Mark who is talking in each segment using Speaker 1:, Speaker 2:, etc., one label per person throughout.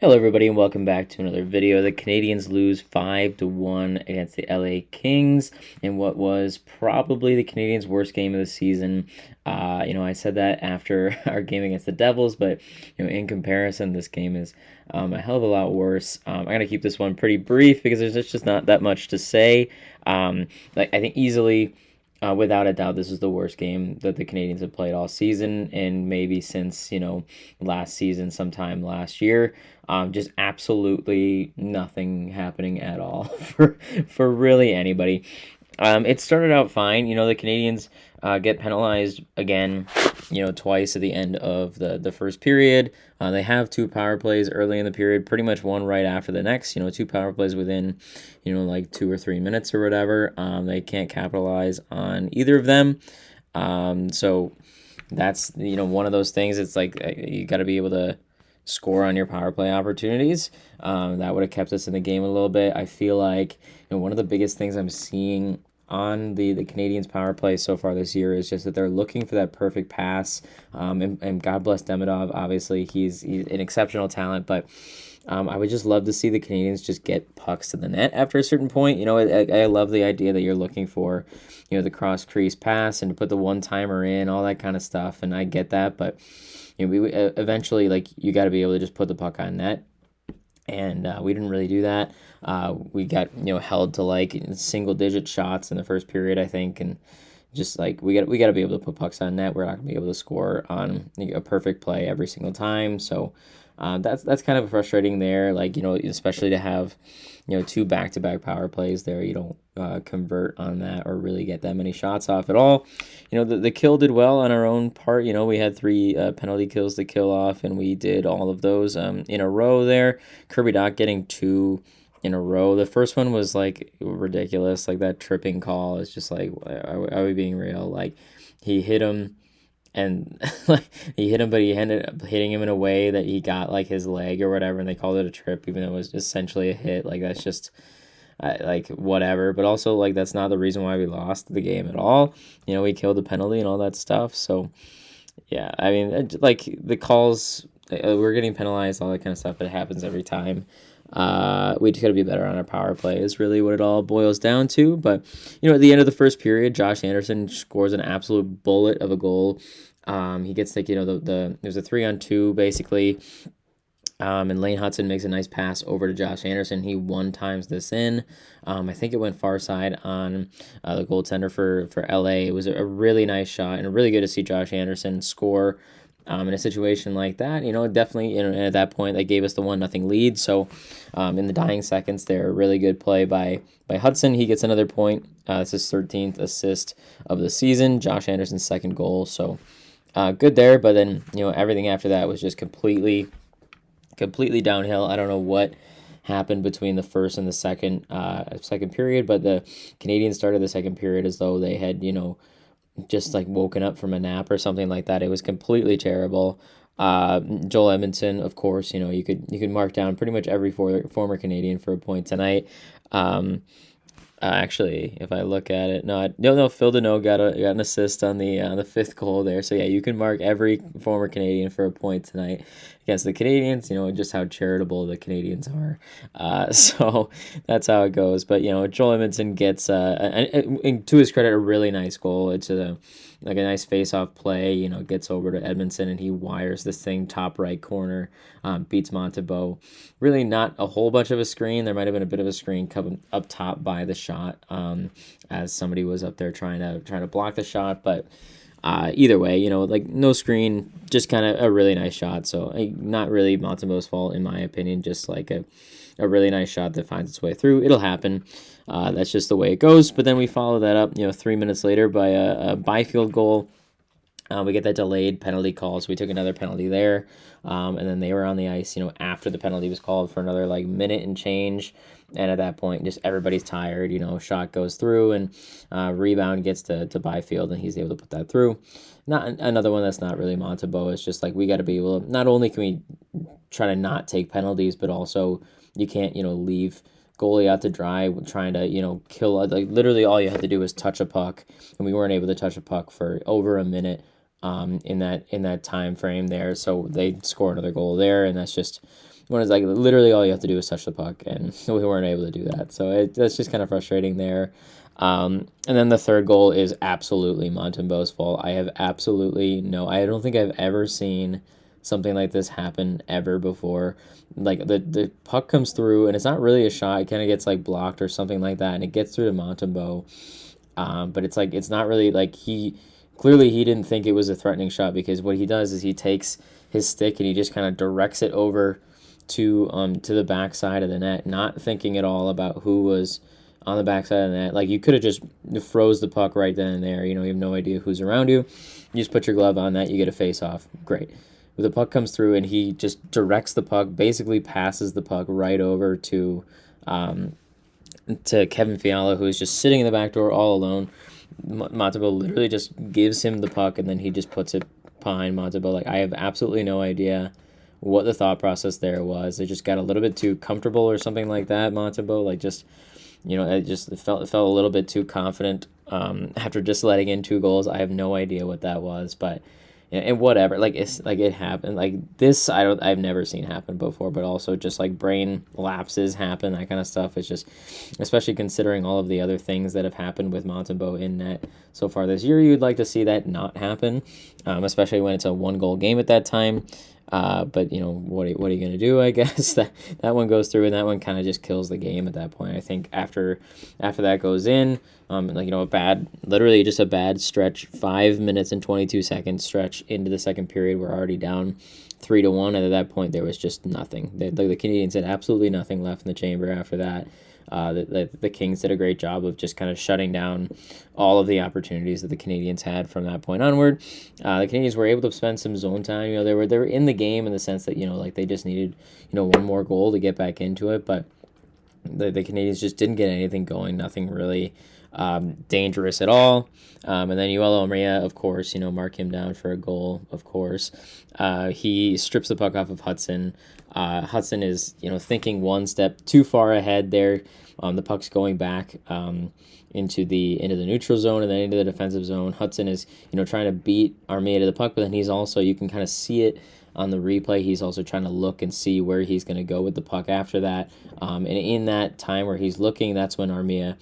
Speaker 1: Hello everybody and welcome back to another video. The Canadians lose 5-1 against the LA Kings in what was probably the Canadians' worst game of the season. I said that after our game against the Devils, but in comparison, this game is a hell of a lot worse. I'm gonna keep this one pretty brief because there's just not that much to say. I think easily. Without a doubt, this is the worst game that the Canadians have played all season, and maybe since last season, sometime last year. Just absolutely nothing happening at all for really anybody. It started out fine. The Canadians get penalized again, twice at the end of the first period. They have two power plays early in the period, pretty much one right after the next. Two power plays within, like 2 or 3 minutes or whatever. They can't capitalize on either of them. So that's, one of those things. It's like you got to be able to score on your power play opportunities. That would have kept us in the game a little bit. I feel like one of the biggest things I'm seeing on the Canadians power play so far this year is just that they're looking for that perfect pass. And God bless Demidov. Obviously, he's an exceptional talent, but I would just love to see the Canadians just get pucks to the net after a certain point. I love the idea that you're looking for, the cross crease pass and to put the one timer in, all that kind of stuff. And I get that, but we eventually, like, you got to be able to just put the puck on net, and we didn't really do that. We got held to like single digit shots in the first period, I think, and just like we got to be able to put pucks on net. We're not gonna be able to score on a perfect play every single time. So that's kind of frustrating there. Like especially to have two back-to-back power plays there, you don't convert on that or really get that many shots off at all. The kill did well on our own part. We had three penalty kills to kill off, and we did all of those in a row there. Kirby Dach getting two in a row. The first one was like ridiculous. Like that tripping call is just like, are we being real? Like he hit him and like he hit him, but he ended up hitting him in a way that he got like his leg or whatever, and they called it a trip, even though it was essentially a hit. Like that's just like whatever. But also like that's not the reason why we lost the game at all. We killed the penalty and all that stuff. So yeah, I mean, like the calls, we're getting penalized, all that kind of stuff. But it happens every time. We just got to be better on our power play is really what it all boils down to. But at the end of the first period, Josh Anderson scores an absolute bullet of a goal. He gets like there's a 3-on-2 basically. And Lane Hudson makes a nice pass over to Josh Anderson. He one times this in. I think it went far side on the goaltender for LA. It was a really nice shot and really good to see Josh Anderson score in a situation like that. Definitely, and at that point, they gave us the 1-0 lead. So in the dying seconds there, really good play by Hudson. He gets another point. It's his 13th assist of the season. Josh Anderson's second goal. So good there. But then, everything after that was just completely downhill. I don't know what happened between the first and the second period, but the Canadians started the second period as though they had just like woken up from a nap or something like that. It was completely terrible. Joel Edmondson, of course, you could mark down pretty much every former Canadian for a point tonight. Actually, if I look at it, no, Phil Deneau got an assist on the fifth goal there. So yeah, you can mark every former Canadian for a point tonight against the Canadians. Just how charitable the Canadians are. So that's how it goes. But Joel Edmondson gets and to his credit, a really nice goal. It's a nice face-off play. Gets over to Edmondson and he wires this thing top right corner. Beats Montembeault. Really not a whole bunch of a screen. There might have been a bit of a screen coming up top by the shot as somebody was up there trying to block the shot. But either way, like no screen, just kind of a really nice shot. So not really Montembeault's fault in my opinion. Just like a really nice shot that finds its way through. It'll happen. That's just the way it goes. But then we follow that up, 3 minutes later by a Byfield goal. We get that delayed penalty call, so we took another penalty there. And then they were on the ice, after the penalty was called for another like minute and change. And at that point, just everybody's tired. Shot goes through and rebound gets to Byfield, and he's able to put that through. Not another one that's not really Montembeault. It's just like we got to be able to, not only can we try to not take penalties, but also you can't leave goalie out to dry trying to kill. Like literally all you had to do was touch a puck, and we weren't able to touch a puck for over a minute in that time frame there. So they score another goal there, and that's just when it's like literally all you have to do is touch the puck, and we weren't able to do that. So that's just kind of frustrating there. And then the third goal is absolutely Montembeau's fault. I don't think I've ever seen something like this happen ever before. Like the puck comes through and it's not really a shot. It kind of gets like blocked or something like that, and it gets through to Montembeau. But it's like it's not really like he didn't think it was a threatening shot, because what he does is he takes his stick and he just kind of directs it over to the backside of the net, not thinking at all about who was on the backside of the net. Like, you could have just froze the puck right then and there. You have no idea who's around you. You just put your glove on that, you get a face off. Great. But the puck comes through and he just directs the puck, basically passes the puck right over to Kevin Fiala, who is just sitting in the back door all alone. Montembeau literally just gives him the puck, and then he just puts it behind Montembeau. Like, I have absolutely no idea what the thought process there was. They just got a little bit too comfortable or something like that, Montembeau. Like, just, it felt a little bit too confident after just letting in 2 goals. I have no idea what that was, but and whatever, like it happened. Like this, I've never seen happen before. But also just like brain lapses happen, that kind of stuff. It's just, especially considering all of the other things that have happened with Montembeau in net so far this year, you'd like to see that not happen, especially when it's a 1-goal game at that time. But what are you gonna do? I guess that one goes through, and that one kind of just kills the game at that point. I think after that goes in, literally just a bad stretch, 5 minutes and 22 seconds stretch into the second period. We're already down 3-1, and at that point there was just nothing. The Canadiens had absolutely nothing left in the chamber after that. The Kings did a great job of just kind of shutting down all of the opportunities that the Canadiens had from that point onward. The Canadiens were able to spend some zone time. They were in the game in the sense that they just needed one more goal to get back into it, but the Canadiens just didn't get anything going. Nothing really dangerous at all. And then Yoel Omria, of course, mark him down for a goal, of course. He strips the puck off of Hudson. Hudson is, thinking one step too far ahead there. The puck's going back into the neutral zone and then into the defensive zone. Hudson is, trying to beat Armia to the puck, but then he's also, you can kind of see it on the replay, he's also trying to look and see where he's going to go with the puck after that. And in that time where he's looking, that's when Armia,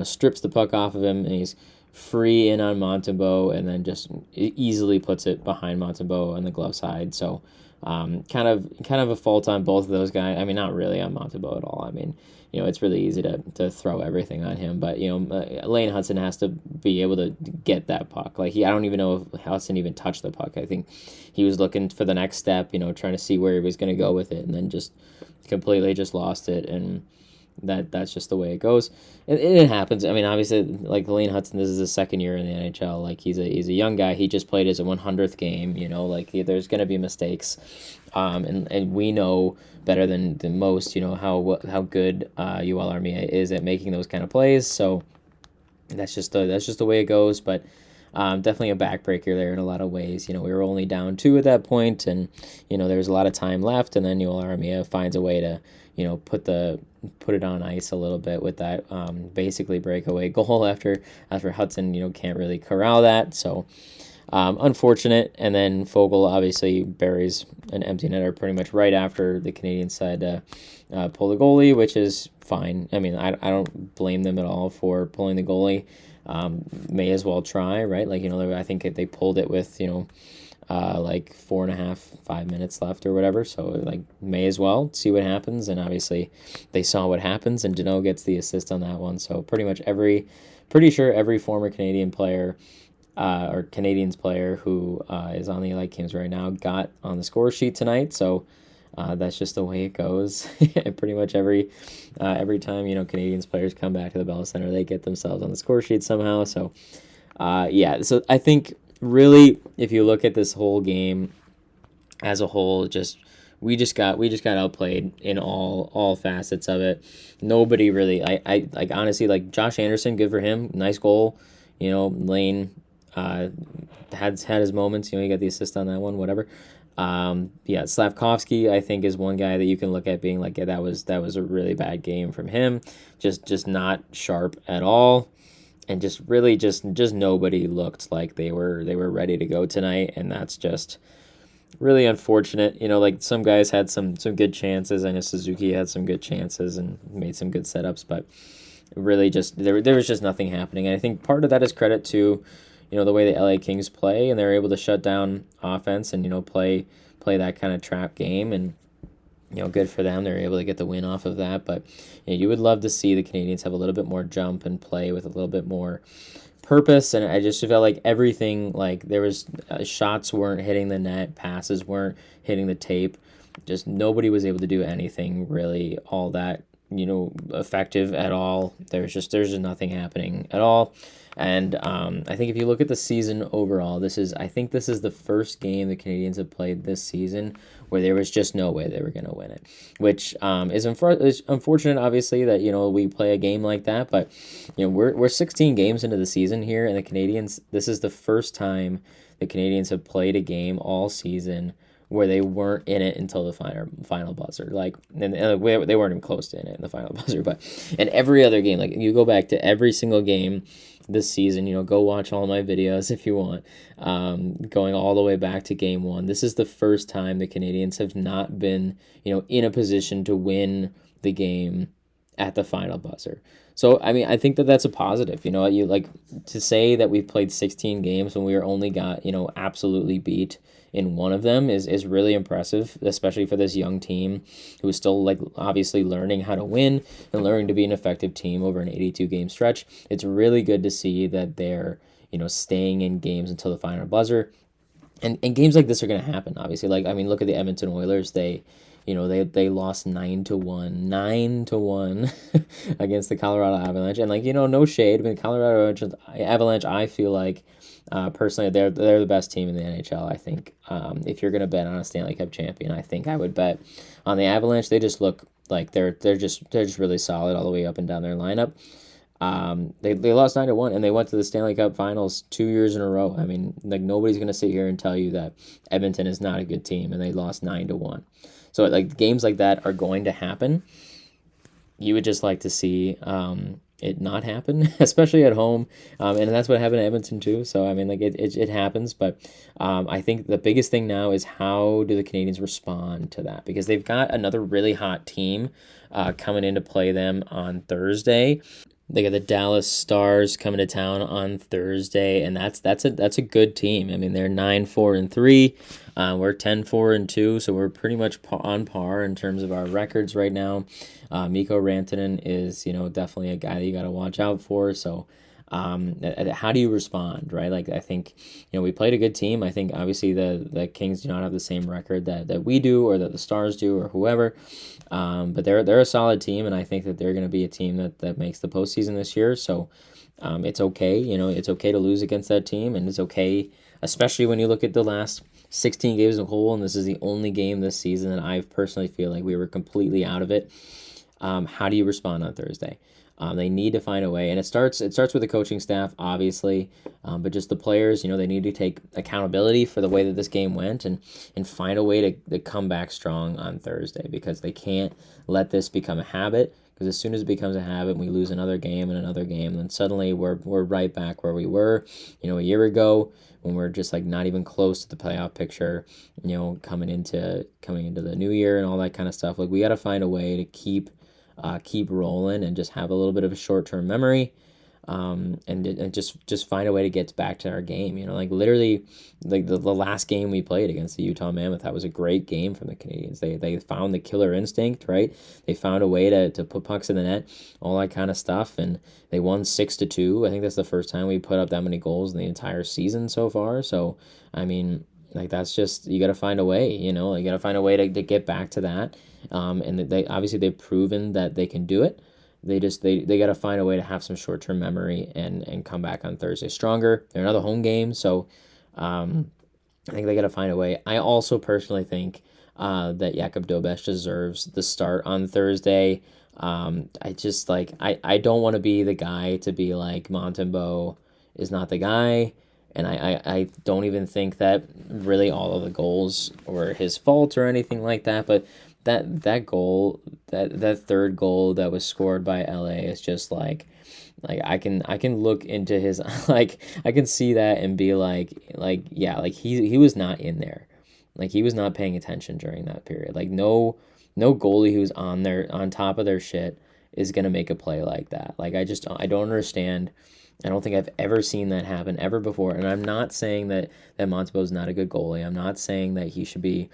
Speaker 1: strips the puck off of him, and he's free in on Montembeau, and then just easily puts it behind Montembeau on the glove side. So kind of a fault on both of those guys. I mean, not really on Montembeau at all. I mean, it's really easy to throw everything on him, but Lane Hudson has to be able to get that puck. Like, I don't even know if Hudson even touched the puck. I think he was looking for the next step, trying to see where he was going to go with it, and then just completely just lost it. And that's just the way it goes. It happens. I mean, obviously, like Lane Hudson, this is his second year in the NHL. Like, he's a young guy. He just played his 100th game. Like, there's going to be mistakes, and we know better than most. How good Yoel Armia is at making those kind of plays. So that's just the way it goes. But definitely a backbreaker there in a lot of ways. We were only down 2 at that point, and there was a lot of time left, and then Yoel Armia finds a way to put it on ice a little bit with that basically breakaway goal after Hudson can't really corral that. So unfortunate. And then Fogle obviously buries an empty netter pretty much right after the Canadiens side to pull the goalie, which is fine. I mean, I don't blame them at all for pulling the goalie. May as well try, right? Like, I think they pulled it with like 4.5-5 minutes left or whatever, so like may as well see what happens. And obviously they saw what happens, and Deneau gets the assist on that one. So pretty sure every former Canadian player or Canadiens player who is on the LAK Kings right now got on the score sheet tonight. So that's just the way it goes. Pretty much every time Canadiens players come back to the Bell Center, they get themselves on the score sheet somehow. So so I think really, if you look at this whole game as a whole, we just got outplayed in all facets of it. Nobody really, I like, honestly, like Josh Anderson, good for him, nice goal. Lane had his moments. He got the assist on that one, whatever. Slavkovsky, I think, is one guy that you can look at being like, yeah, that was a really bad game from him. Just not sharp at all. And just nobody looked like they were ready to go tonight, and that's just really unfortunate. Like some guys had some good chances. I know Suzuki had some good chances and made some good setups, but really just there was just nothing happening. And I think part of that is credit to, the way the LA Kings play, and they're able to shut down offense and play that kind of trap game. And good for them. They're able to get the win off of that. But you would love to see the Canadians have a little bit more jump and play with a little bit more purpose. And I just felt like everything, like there was shots weren't hitting the net, passes weren't hitting the tape. Just nobody was able to do anything really all that effective at all. There's just nothing happening at all. And I think if you look at the season overall, I think this is the first game the Canadians have played this season where there was just no way they were going to win it, which is unfortunate, obviously, that we play a game like that. But we're 16 games into the season here, and the Canadians. This is the first time the Canadians have played a game all season where they weren't in it until the final buzzer. Like, and they weren't even close to in it in the final buzzer. But in every other game, like you go back to every single game this season, go watch all my videos if you want. Going all the way back to game one, this is the first time the Canadians have not been, in a position to win the game at the final buzzer. So, I mean, I think that that's a positive. You like to say that we've played 16 games when we were only got, absolutely beat in one of them is really impressive, especially for this young team who is still like obviously learning how to win and learning to be an effective team over an 82 game stretch. It's really good to see that they're, staying in games until the final buzzer. And games like this are going to happen, obviously. Like, I mean, look at the Edmonton Oilers. They lost 9-1, 9-1 against the Colorado Avalanche. And like, no shade. I mean, Colorado Avalanche, I feel like personally, they're the best team in the NHL. I think if you're gonna bet on a Stanley Cup champion, I think I would bet on the Avalanche. They just look like they're just really solid all the way up and down their lineup. They lost 9-1 and they went to the Stanley Cup Finals 2 years in a row. I mean, like nobody's gonna sit here and tell you that Edmonton is not a good team and they lost 9-1. So like games like that are going to happen. You would just like to see it not happen, especially at home. And that's what happened to Edmonton too. So, I mean, like it happens. But I think the biggest thing now is how do the Canadians respond to that? Because they've got another really hot team coming in to play them on Thursday. They got the Dallas Stars coming to town on Thursday, and that's a good team. I mean, they're 9-4-3. We're 10-4-2, so we're pretty much on par in terms of our records right now. Mikko Rantanen is definitely a guy that you got to watch out for. So how do you respond, right? Like I think we played a good team. I think obviously the Kings do not have the same record that we do or that the Stars do or whoever. But they're a solid team, and I think that they're going to be a team that makes the postseason this year. So it's okay. It's okay to lose against that team, and it's okay, especially when you look at the last 16 games as a whole, and this is the only game this season that I personally feel like we were completely out of it. How do you respond on Thursday? They need to find a way, and it starts with the coaching staff, obviously, but just the players. They need to take accountability for the way that this game went, and find a way to come back strong on Thursday, because they can't let this become a habit. Because as soon as it becomes a habit, and we lose another game and another game, then suddenly we're right back where we were, a year ago, when we're just like not even close to the playoff picture, coming into the new year and all that kind of stuff. Like we got to find a way to keep rolling and just have a little bit of a short-term memory, and just find a way to get back to our game. Like literally, like the last game we played against the Utah Mammoth, that was a great game from the Canadians. They found the killer instinct, right? They found a way to put pucks in the net, all that kind of stuff, and they won 6-2. I think that's the first time we put up that many goals in the entire season so far. So, I mean, like that's just, you got to find a way, you got to find a way to get back to that. And they obviously they've proven that they can do it. They got to find a way to have some short-term memory and come back on Thursday stronger. They're another home game, so I think they got to find a way. I also personally think that Jakub Dobeš deserves the start on Thursday. I just I don't want to be the guy to be like Montembeault is not the guy. And I don't even think that really all of the goals were his fault or anything like that. But that goal, that third goal that was scored by LA is just like I can look into his like I can see that and be like yeah, like he was not in there. Like he was not paying attention during that period. Like no goalie who's on top of their shit is gonna make a play like that. Like I don't understand. I don't think I've ever seen that happen ever before. And I'm not saying that Montembeault's not a good goalie. I'm not saying that he should be,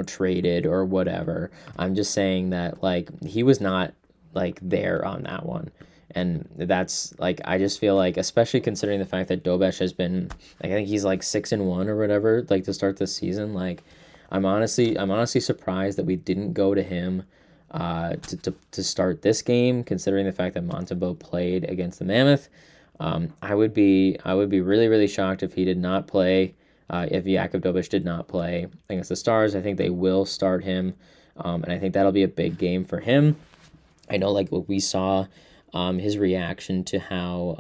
Speaker 1: traded or whatever. I'm just saying that like he was not like there on that one. And that's like I just feel like, especially considering the fact that Dobesh has been like I think he's like 6-1 or whatever, like to start this season. Like I'm honestly surprised that we didn't go to him to start this game, considering the fact that Montembeault played against the Mammoth. I would be really really shocked if he did not play. If Jakub Dobish did not play against the Stars, I think they will start him, and I think that'll be a big game for him. I know like what we saw, his reaction to how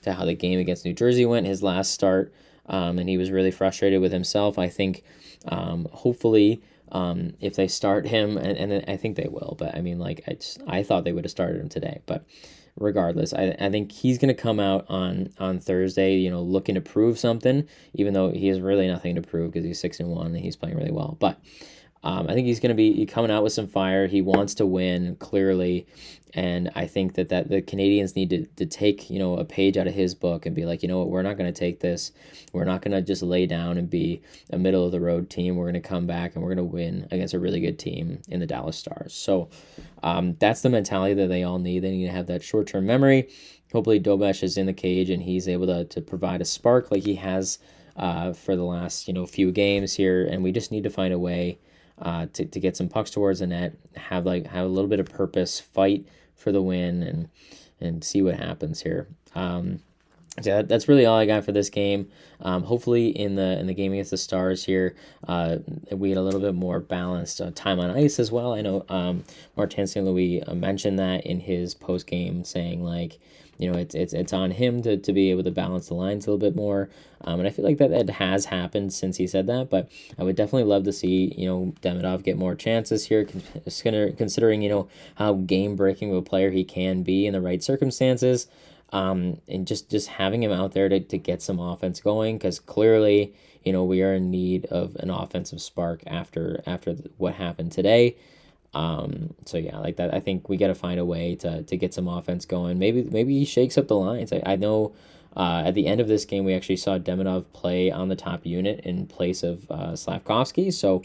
Speaker 1: the game against New Jersey went, his last start, and he was really frustrated with himself. I think, hopefully, if they start him, and I think they will, but I mean, like I thought they would have started him today, but regardless, I think he's going to come out on Thursday, looking to prove something, even though he has really nothing to prove because he's 6-1 and he's playing really well. But I think he's going to be coming out with some fire. He wants to win, clearly. And I think that the Canadians need to take, a page out of his book and be like, you know what, we're not going to take this. We're not going to just lay down and be a middle of the road team. We're going to come back and we're going to win against a really good team in the Dallas Stars. So that's the mentality that they all need. They need to have that short-term memory. Hopefully Dobesh is in the cage and he's able to provide a spark like he has for the last, few games here. And we just need to find a way to get some pucks towards the net, have a little bit of purpose, fight for the win, and see what happens here. So that's really all I got for this game. Hopefully in the game against the Stars here, we had a little bit more balanced time on ice as well. I know Martin St. Louis mentioned that in his post game, saying like, it's on him to be able to balance the lines a little bit more. And I feel like that has happened since he said that, but I would definitely love to see, Demidov get more chances here, considering, how game-breaking of a player he can be in the right circumstances. And just having him out there to get some offense going, because clearly, we are in need of an offensive spark after what happened today. So yeah, like that, I think we got to find a way to get some offense going. Maybe he shakes up the lines. I know at the end of this game, we actually saw Demidov play on the top unit in place of Slavkovsky. So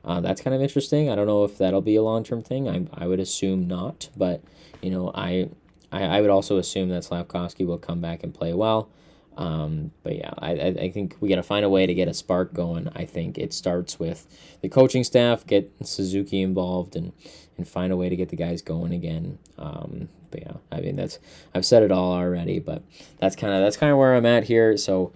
Speaker 1: that's kind of interesting. I don't know if that'll be a long-term thing. I would assume not, but I would also assume that Slavkovsky will come back and play well. But yeah, I think we got to find a way to get a spark going. I think it starts with the coaching staff, get Suzuki involved, and find a way to get the guys going again. But yeah, I mean I've said it all already, but that's kind of where I'm at here. So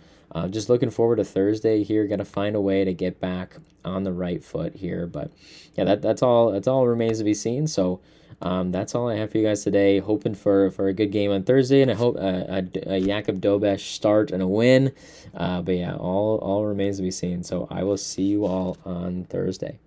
Speaker 1: just looking forward to Thursday here. Got to find a way to get back on the right foot here. But yeah, that's all remains to be seen. So. That's all I have for you guys today. Hoping for a good game on Thursday, and I hope a Jakub Dobesh start and a win. But yeah, all remains to be seen. So I will see you all on Thursday.